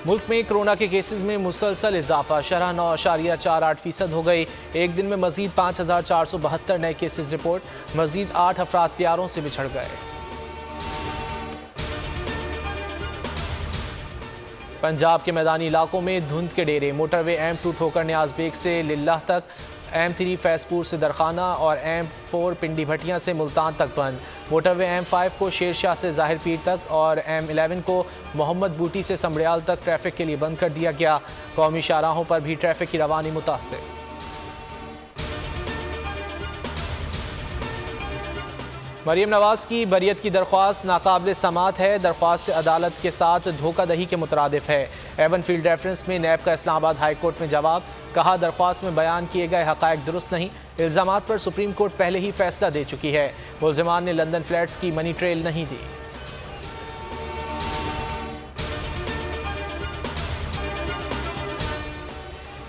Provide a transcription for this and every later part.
मुल्क में कोरोना के केसेस में मुसलसल इजाफा, शरह 9.48% हो गई। एक दिन में मजीद 5,472 नए केसेस रिपोर्ट, मजीद 8 अफराद प्यारों से बिछड़ गए। पंजाब के मैदानी इलाकों में धुंध के डेरे, मोटरवे M2 ठोकर न्याज बेग से लिल्लाह तक, M3 फैजपुर से दरखाना और M4 पिंडी भटिया से मुल्तान तक बंद। मोटरवे M5 को शेरशाह से जाहिर पीर तक और M11 को मोहम्मद बूटी से समड़ियाल तक ट्रैफिक के लिए बंद कर दिया गया। कौमी शाहराहों पर भी ट्रैफिक की रवानी मुतासिर। मरीम नवाज की बरियत की दरख्वास्त नाकाबिल समात है। दरख्वास्त अदालत के साथ धोखाधड़ी के मुतरादिफ है। एवन फील्ड रेफरेंस में नैब का इस्लामाबाद हाई कोर्ट में जवाब, कहा दरख्वास्त में बयान किए गए हक़ाइक़ दुरुस्त नहीं। इल्ज़ामात पर सुप्रीम कोर्ट पहले ही फैसला दे चुकी है। मुल्ज़िमान ने लंदन फ्लैट्स की मनी ट्रेल नहीं दी।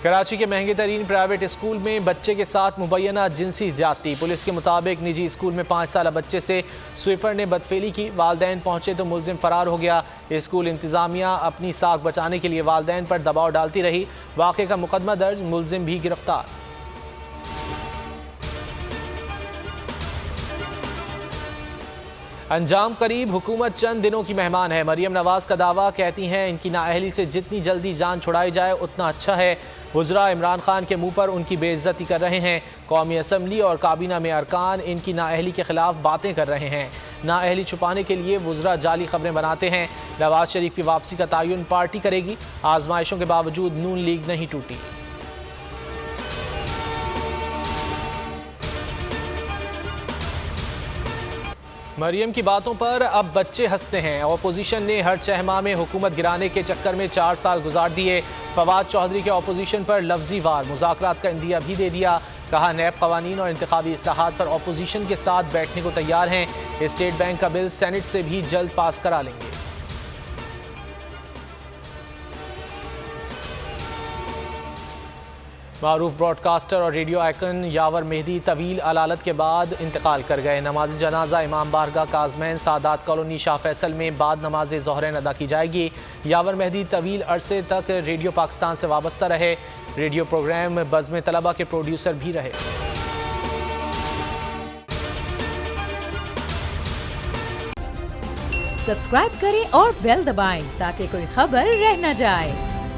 कराची के महंगे तरीन प्राइवेट स्कूल में बच्चे के साथ मुबैना जिनसी ज्यादती। पुलिस के मुताबिक निजी स्कूल में 5 साल बच्चे से स्वीपर ने बदफेली की। वालदैन पहुंचे तो मुलजिम फरार हो गया। स्कूल इंतजामिया अपनी साख बचाने के लिए वालदैन पर दबाव डालती रही। वाक़े का मुकदमा दर्ज, मुलजिम भी गिरफ्तार। अंजाम करीब, हुकूमत चंद दिनों की मेहमान है। मरीम नवाज का दावा, कहती हैं इनकी नाअहली से जितनी जल्दी जान छुड़ाई जाए उतना अच्छा है। वुज़रा इमरान खान के मुंह पर उनकी बेइज्जती कर रहे हैं। कौमी असम्बली और काबीना में अरकान इनकी नाअहली के खिलाफ बातें कर रहे हैं। नाअहली छुपाने के लिए वुज़रा जाली खबरें बनाते हैं। नवाज शरीफ की वापसी का तयन पार्टी करेगी। आजमाइशों के बावजूद नून लीग नहीं टूटी। मरियम की बातों पर अब बच्चे हंसते हैं। अपोजिशन ने हर 6 माह में हुकूमत गिराने के चक्कर में 4 साल गुजार दिए। फवाद चौधरी के अपोजिशन पर लफ्जी वार, मुज़ाकरात का इंदिया भी दे दिया। कहा नैब कवानीन और इंतखाबी इस्लाहात पर अपोजिशन के साथ बैठने को तैयार हैं। स्टेट बैंक का बिल सेनेट से भी जल्द पास करा लेंगे। मारूफ ब्रॉडकास्टर और रेडियो आइकन यावर मेहदी तवील अलालत के बाद इंतकाल कर गए। नमाज जनाजा इमाम बारगाह काज़मैन सादात कॉलोनी शाह फैसल में बाद नमाज ज़ोहरैन अदा की जाएगी। यावर मेहदी तवील अरसे तक रेडियो पाकिस्तान से वाबस्ता रहे। रेडियो प्रोग्राम बज़्म तलबा के प्रोड्यूसर भी रहे। सब्सक्राइब करें और बेल दबाएं ताकि कोई खबर रह न जाए।